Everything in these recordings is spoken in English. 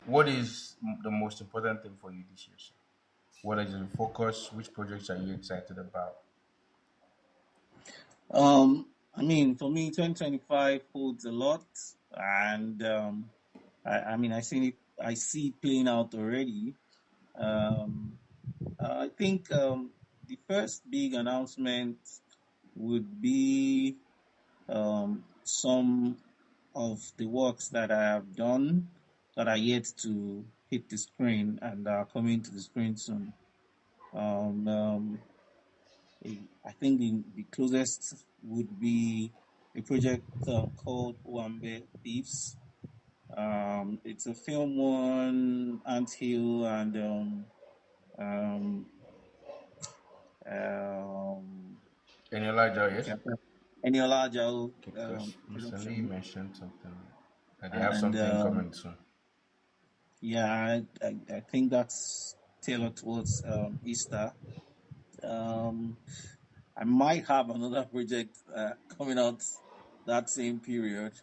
What is the most important thing for you this year, sir? What is your focus? Which projects are you excited about? For me, 2025 holds a lot, and I see it playing out already. Um, I think the first big announcement would be some of the works that I have done that are yet to hit the screen and are coming to the screen soon. Um, um, I think the closest would be a project called Owambe Thieves. It's a film on Ant Hill and um, um, Any Elijah, I yes? can't remember, Eniola Ajao Okay, because recently you production. mentioned something that they have And something coming soon. yeah, I think that's tailored towards Easter. Um, I might have another project coming out that same period.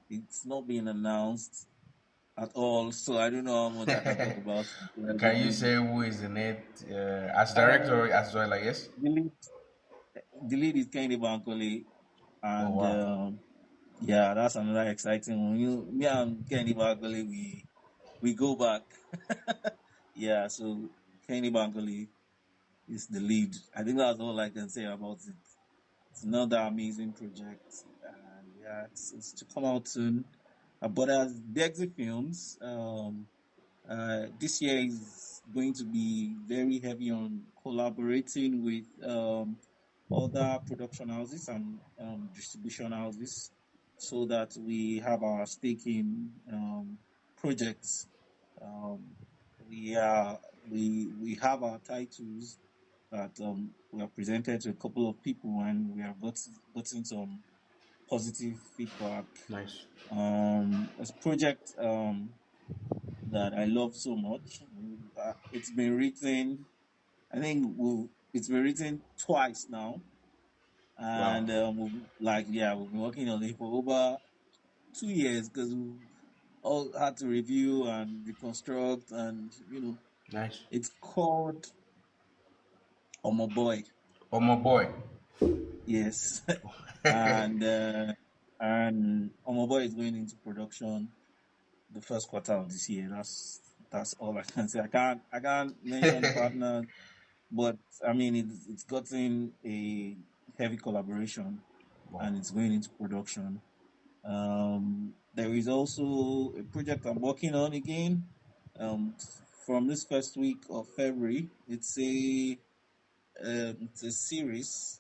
It's not been announced at all, so I don't know how much I can talk about. Can you say who is in it as Uh, director as well? I guess. the lead, the lead is Kenny Bankole, Oh and wow, yeah, that's another exciting one. Me and Kenny Bankole, we go back. Yeah, so Kenny Bankole is the lead. I think that's all I can say about it. It's another amazing project, and yeah, it's to come out soon. But as Degzy Films, this year is going to be very heavy on collaborating with other production houses and distribution houses, so that we have our stake in projects. Um, we are we have our titles that we have presented to a couple of people, and we have gotten some positive feedback. nice. It's a project that I love so much. It's been written, I think it's been written twice now, Wow, and we've been working on it for over 2 years because we all had to review and reconstruct, and nice. it's called Omo Boy. Oh my boy. Yes, and Omo Boy is going into production the first quarter of this year. That's all I can say. I can't mention the partner, but I mean it's gotten a heavy collaboration Wow, and it's going into production. There is also a project I'm working on again. Um, from this first week of February, it's a series,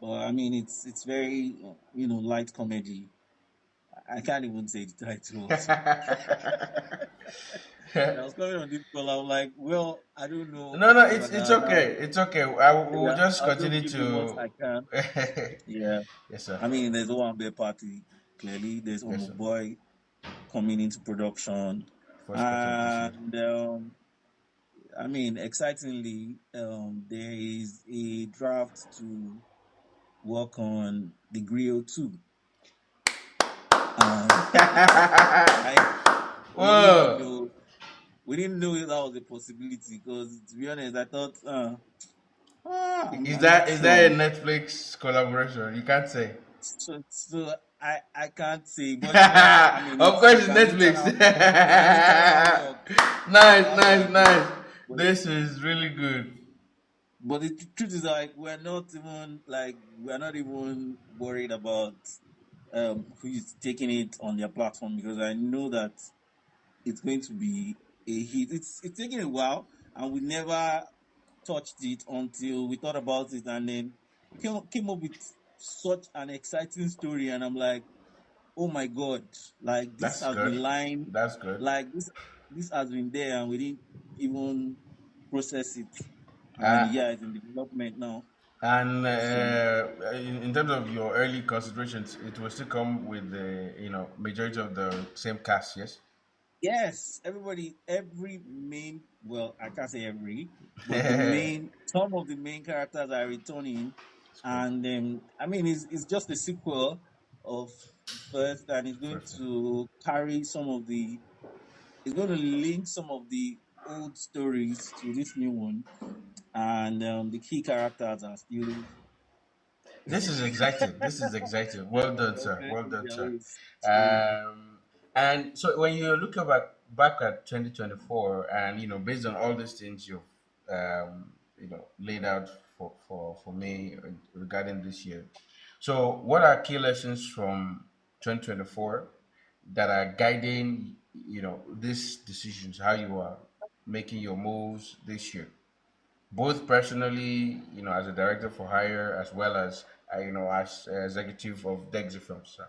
but I mean it's very light comedy. I can't even say the title also. When I was coming on this call, I was like, well, I don't know no, no, over it's now. okay. It's okay. I will Yeah, just I'll just continue give you what to. I can. Yeah. Yes, sir. I mean, there's one Bay Party, clearly. There's Yes, Omo sir. Boy coming into production. First quarter of this year. And excitingly, there is a draft to work on the Griot 2. And I we didn't even Whoa! know we didn't know that was a possibility because, to be honest, I thought Is I'm not that a sure. Netflix collaboration? You can't say. So I can't say, but Of course, it's it's an Netflix. internal it's an internal work. Nice, That's why nice, I say. nice. But This is really good. the truth is, like, we're not even worried about who is taking it on their platform, because I know that it's going to be a hit. It's taking a while, and we never touched it until we thought about it, and then we came up with such an exciting story, and I'm like, oh my god, like this That's has good. been lying, That's good. like this has been there, and we didn't even process it, and Uh, yeah, it's in development now. and So in terms of your early considerations, it will still come with the majority of the same cast. Yes. yes, every main, well, I can't say every, but the main, some of the main characters are returning, It's good. and it's just a sequel of the first, and it's going First. to carry some of the it's going to link some of the old stories to this new one, and the key characters are still This is exciting. This is exciting. Well done, sir. confident Well in done, their sir. ways. So And so when you look back at 2024, and based on all these things you've laid out for me regarding this year, so what are key lessons from 2024 that are guiding these decisions, how you are making your moves this year, both personally, as a director for hire, as well as as executive of Degzy Films, sir.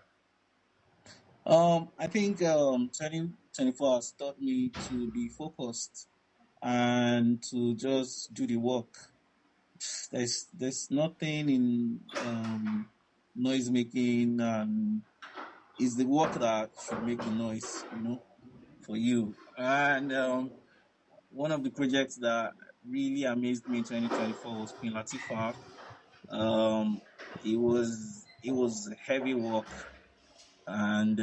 I think 2024 has taught me to be focused and to just do the work. There's nothing in noise making, and it's the work that should make the noise, for you. And one of the projects that really amazed me in 2024 was Queen Latifah. Um, it was heavy work, and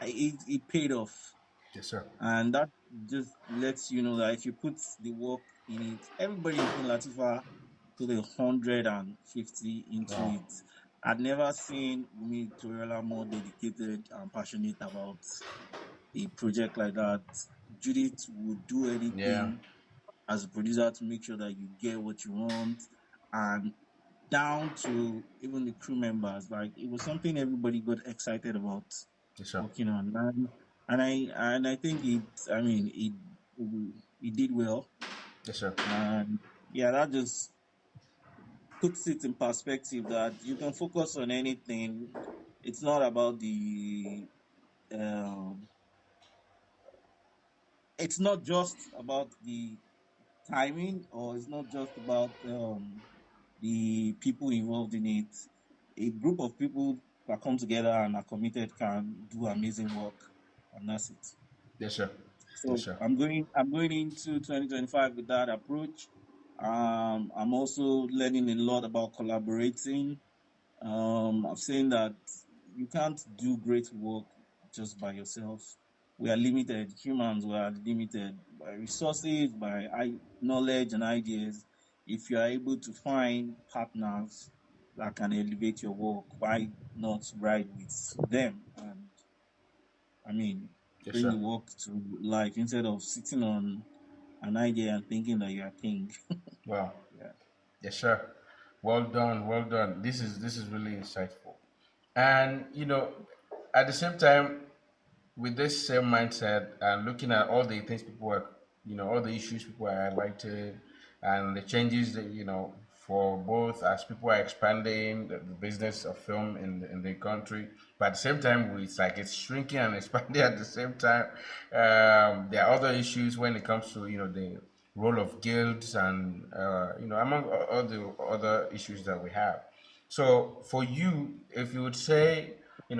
it paid off. Yes, sir. And that just lets you know that if you put the work in it, everybody in Queen Latifah put 150 into Wow. it. I'd never seen Wumi Toriola more dedicated and passionate about a project like that. Judith would do Yeah. anything as a producer to make sure that you get what you want, and down to even the crew members. Like, it was something everybody got excited about Yes, sir. working on, and I think it did well, Yes, sir. and yeah, that just puts it in perspective that you can focus on anything. It's not about um, it's not just about the timing, or it's not just about the people involved in it. A group of people that come together and are committed can do amazing work, and that's it. Yes, sir. Yes, So sir. I'm going into 2025 with that approach. I'm also learning a lot about collaborating. I've seen that you can't do great work just by yourself. We are limited. Humans, we are limited by resources, by knowledge and ideas. If you are able to find partners that can elevate your work, why not ride with them? And Yes, bring sir. the work to life instead of sitting on an idea and thinking that you're king. Wow. Yeah. Yes, sir. Well done. Well done. This is really insightful. And at the same time, with this same mindset and looking at all the things people are, all the issues people are highlighted and the changes that, for both as people are expanding the business of film in the country, but at the same time, it's like it's shrinking and expanding at the same time. There are other issues when it comes to, the role of guilds and, among all the other issues that we have. So for you, if you would say,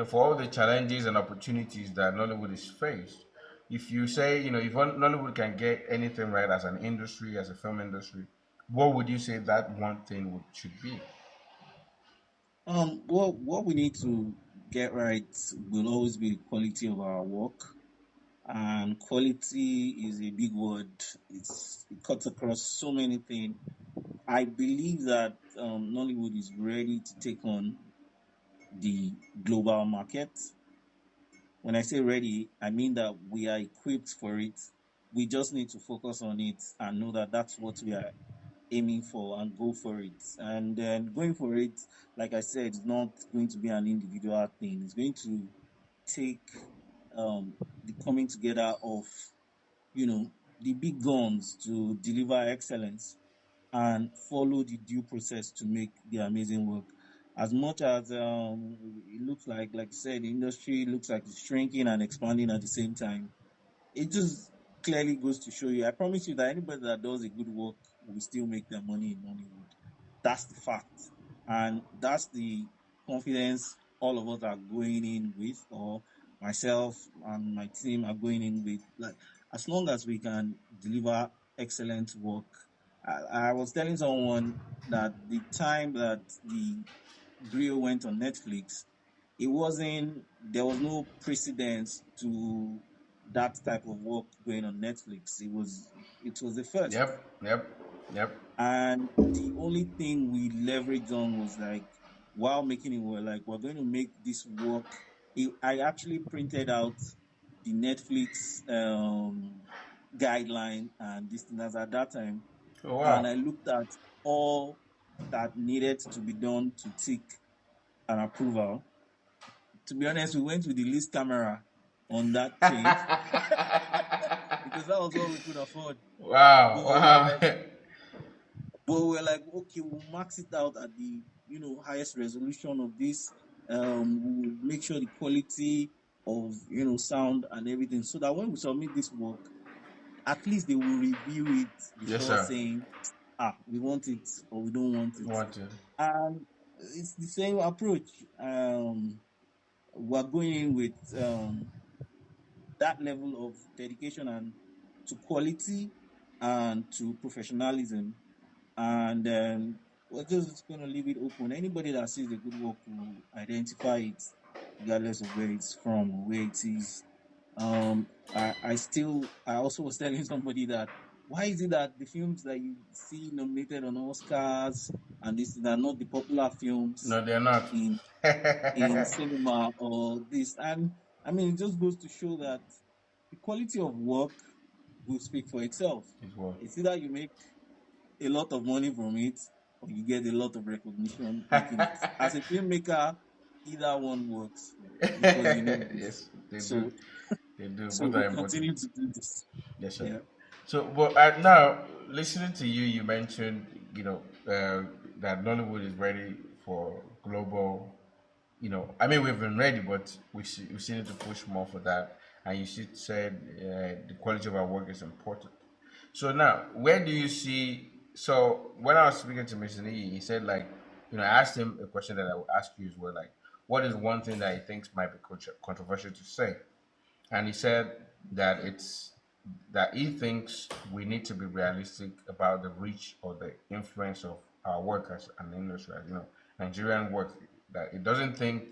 for all the challenges and opportunities that Nollywood is faced, if you say, if Nollywood can get anything right as an industry, as a film industry, what would you say that one thing should be? What we need to get right will always be the quality of our work, and quality is a big word. It cuts across so many things. I believe that Nollywood is ready to take on the global market. When I say ready, I mean that we are equipped for it. We just need to focus on it and know that that's what we are aiming for, and go for it. And then going for it, like I said, it's not going to be an individual thing. It's going to take the coming together of, the big guns to deliver excellence and follow the due process to make the amazing work. As much as it looks like I said, the industry looks like it's shrinking and expanding at the same time, it just clearly goes to show you. I promise you that anybody that does a good work will still make their money in Nollywood. That's the fact. And that's the confidence all of us are going in with, or myself and my team are going in with. Like, as long as we can deliver excellent work. I was telling someone that the time that the Griot went on Netflix, there was no precedence to that type of work going on Netflix. It was the first. Yep. Yep. Yep. And the only thing we leveraged on was like, while making it, we're like, we're going to make this work. I actually printed out the Netflix guideline and this thing as at that time. Oh And wow. I looked at all that needed to be done to tick an approval. To be honest, we went with the least camera on that chain because that was what we could afford. Wow. But we were Wow. like, okay, we'll max it out at the highest resolution of this. We'll make sure the quality of sound and everything, so that when we submit this work, at least they will review it Yes, before sir. saying, we want it or we don't want it. Want to? And it's the same approach. We're going in with that level of dedication and to quality and to professionalism, and we're just going to leave it open. Anybody that sees the good work will identify it, regardless of where it's from or where it is. I also was telling somebody that, why is it that the films that you see nominated on Oscars and this are not the popular films No, they're not. in in It cinema or this? And I mean, it just goes to show that the quality of work will speak for itself. was. It's either you make a lot of money from it or you get a lot of recognition making it. As a filmmaker, either one works because you know this. Yes, they do. So They do. so Both we'll are important. continue to do this. Yes, sir. Yeah. So, but now listening to you, you mentioned, that Nollywood is ready for global. I mean, we've been ready, but we still need to push more for that. And you said the quality of our work is important. So now, where do you see? So when I was speaking to Mr. Nee, he said like, I asked him a question that I will ask you as well, like, what is one thing that he thinks might be controversial to say? And he said that he thinks we need to be realistic about the reach or the influence of our workers and the industry. Nigerian work, that it doesn't think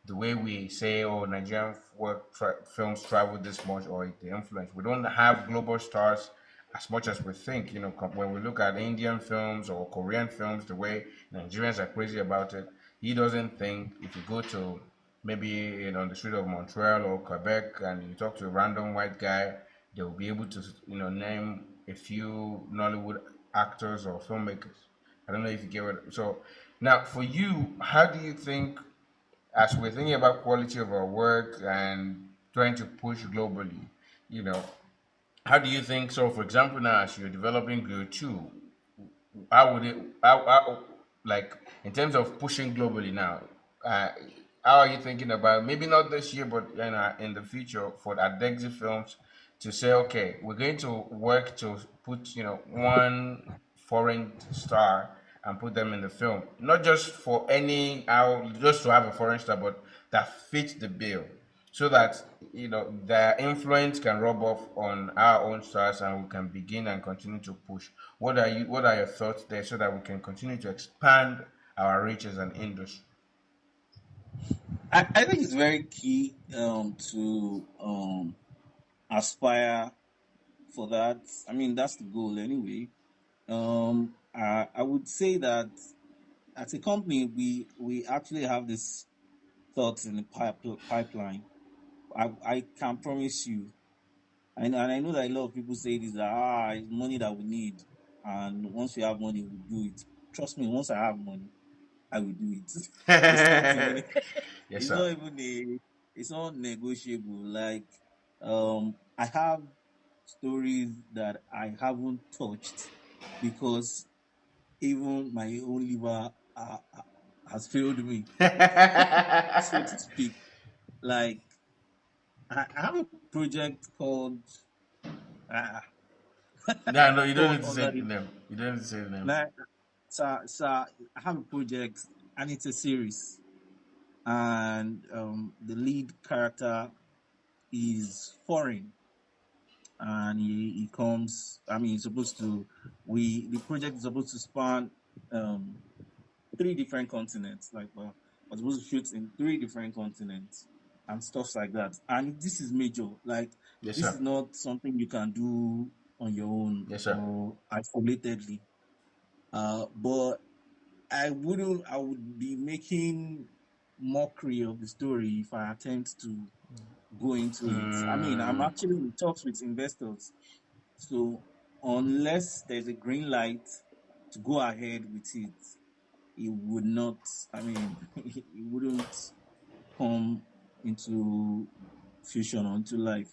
the way we say, oh, Nigerian films travel this much or the influence. We don't have global stars as much as we think. When we look at Indian films or Korean films, the way Nigerians are crazy about it, he doesn't think if you go to maybe on the street of Montreal or Quebec and you talk to a random white guy, they will be able to name a few Nollywood actors or filmmakers. I don't know if you get what. So now, for you, how do you think, as we're thinking about quality of our work and trying to push globally, you know, how do you think? So, for example, now as you're developing Griot 2, how would it, like, in terms of pushing globally now, uh, how are you thinking about, maybe not this year, but in the future for that Degzy Films to say, okay, we're going to work to put, one foreign star and put them in the film, not just for any, how, just to have a foreign star, but that fits the bill so that their influence can rub off on our own stars and we can begin and continue to push. What are your thoughts there so that we can continue to expand our reach as an industry? I think it's very key to aspire for that. I mean, that's the goal anyway. I would say that as a company, we actually have this thoughts in the pipeline. I can promise you, and I know that a lot of people say this, that it's money that we need, and once we have money, we do it. Trust me, once I have money, I will do it. it's not even Yes, it's sir. not even it's not negotiable. Like I have stories that I haven't touched because even my own liver has failed me, so to speak. Like I have a project called uh, No, no, you don't need called to say under the the name. You don't need to say the name. like, so I have a project and it's a series, and the lead character is foreign, and he comes. I mean, he's supposed to. The project is supposed to span um, three different continents. Like, we're supposed to shoot in three different continents, and stuff like that. And this is major. Like, Yes, this sir. is not something you can do on your own Yes, sir. or isolatedly. But I would be making mockery of the story if I attempt to go into it. I mean, I'm Mm, actually in talks with investors. So unless there's a green light to go ahead with it, it would not, I mean, it wouldn't come into fusion or into life.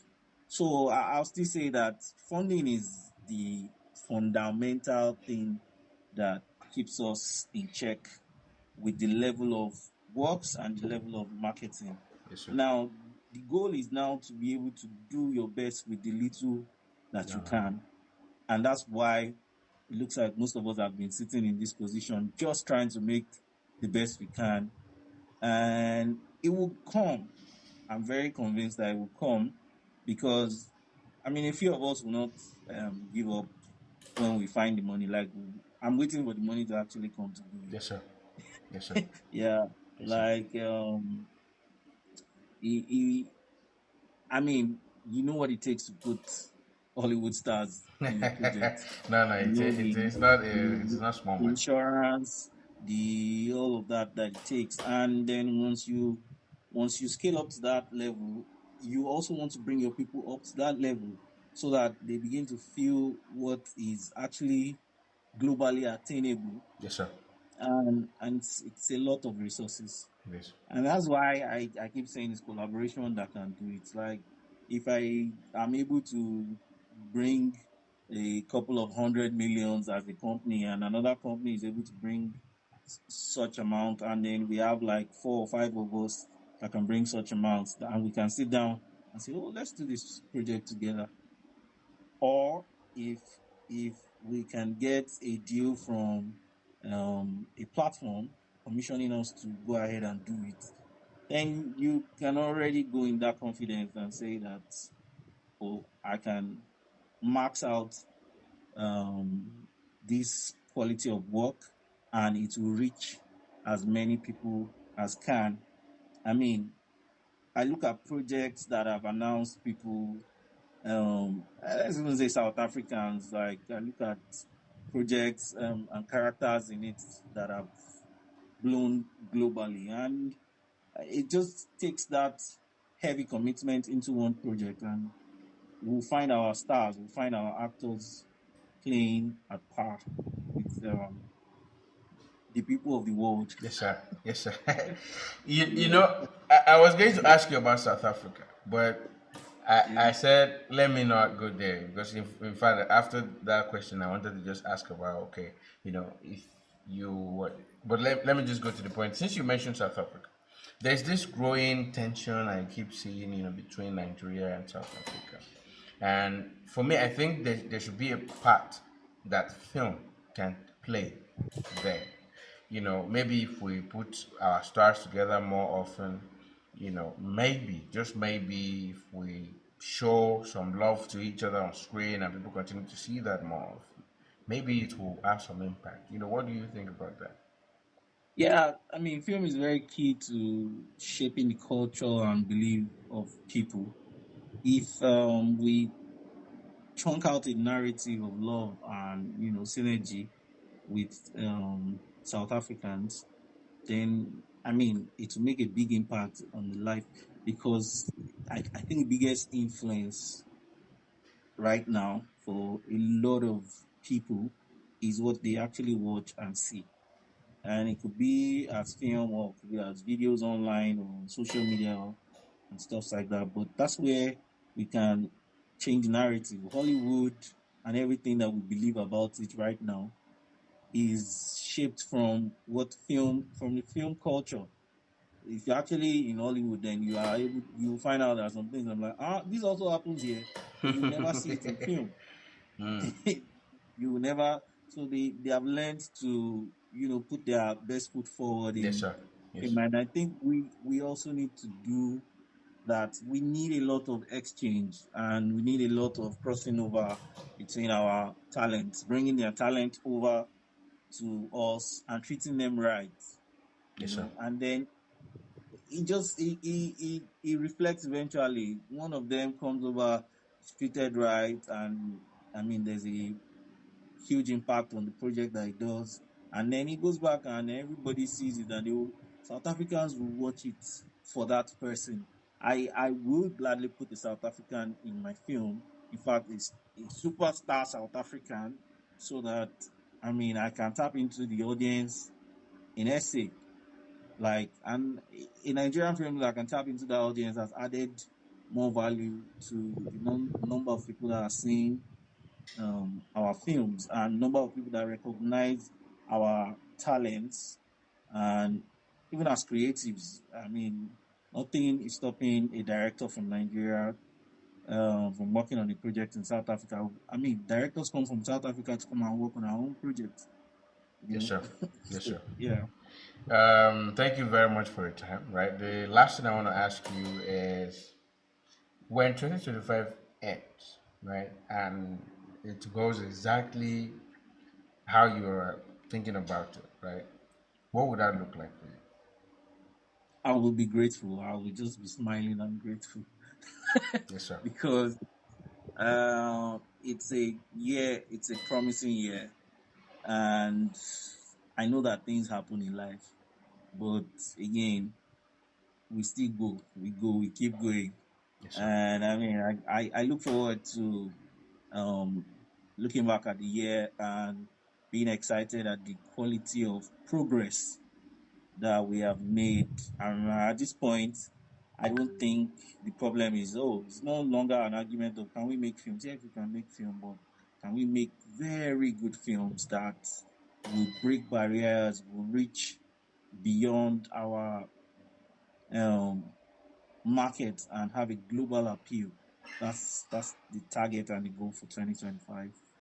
So I'll still say that funding is the fundamental thing that keeps us in check with the level of works and the level of marketing. yes, sir. Now, the goal is now to be able to do your best with the little that you Uh-huh. can. And that's why it looks like most of us have been sitting in this position, just trying to make the best we can. And it will come. I'm very convinced that it will come because, I mean, a few of us will not give up when we find the money. Like, I'm waiting for the money to actually come to do Yes, sir. Yes, sir. it. Yeah. Yes, sir. Like, he, I mean, you know what it takes to put Hollywood stars in your project. No, no, You know it's the not small money. insurance, the all of that that it takes, and then once you scale up to that level, you also want to bring your people up to that level so that they begin to feel what is actually globally attainable, Yes, sir. and it's a lot of resources. Yes. And that's why I keep saying it's collaboration that can do it. Like, if I am able to bring a couple of 100 millions as a company and another company is able to bring such amount, and then we have like 4 or 5 of us that can bring such amounts, and we can sit down and say, oh, let's do this project together. Or if if we can get a deal from a platform commissioning us to go ahead and do it, then you can already go in that confidence and say that, oh, I can max out this quality of work and it will reach as many people as can. I mean, I look at projects that have announced people, let's even say South Africans, like I look at projects and characters in it that have blown globally. And it just takes that heavy commitment into one project, and we'll find our stars, we'll find our actors playing at par with the people of the world. Yes, sir. Yes, sir. You Yeah, know, I was going to ask you about South Africa, but I yeah, said let me not go there because in fact after that question I wanted to just ask about okay, if you what, but let me just go to the point. Since you mentioned South Africa, there's this growing tension I keep seeing, between Nigeria and South Africa. And for me, I think there should be a part that film can play there. Maybe if we put our stars together more often, maybe, just maybe, if we show some love to each other on screen and people continue to see that more often, maybe it will have some impact. What do you think about that? yeah. I mean, film is very key to shaping the culture and belief of people. If we chunk out a narrative of love and synergy with South Africans, then I mean it will make a big impact on the life, because I think the biggest influence right now for a lot of people is what they actually watch and see. And it could be as film or it could be as videos online or on social media and stuff like that. But that's where we can change the narrative. Hollywood and everything that we believe about it right now is shaped from from the film culture. If you're actually in Hollywood, then you find out that some things I'm like, this also happens here, but you never see it in film. Mm. You will never. So they have learned to put their best foot forward Yes, in sir. Yes. film, and I think we also need to do that. We need a lot of exchange, and we need a lot of crossing over between our talents, bringing their talent over to us and treating them right. Yes, sir. And then he reflects eventually. One of them comes over, is treated right, and I mean, there's a huge impact on the project that he does. And then he goes back and everybody sees it, and South Africans will watch it for that person. I will gladly put a South African in my film. In fact, it's a superstar South African, so that I mean I can tap into the audience in essay. Like, and in Nigerian films, I can tap into that audience has added more value to the number of people that are seeing our films and number of people that recognize our talents, and even as creatives. I mean, nothing is stopping a director from Nigeria from working on a project in South Africa. I mean, directors come from South Africa to come and work on our own projects. Yes, You sir. know, Yes, so sir. yeah. Thank you very much for your time. Right. The last thing I want to ask you is when 2025 ends, right, and it goes exactly how you're thinking about it, right? What would that look like for you? I will be grateful. I will just be smiling and grateful Yes, sir. because it's a promising year, and I know that things happen in life, but again, we still go, we keep going, Yes, sir. and I mean, I look forward to um looking back at the year and being excited at the quality of progress that we have made. And at this point, I don't think the problem is, oh, it's no longer an argument of can we make films? Yeah, we can make film, but can we make very good films that will break barriers, will reach beyond our um, market and have a global appeal? That's the target and the goal for 2025.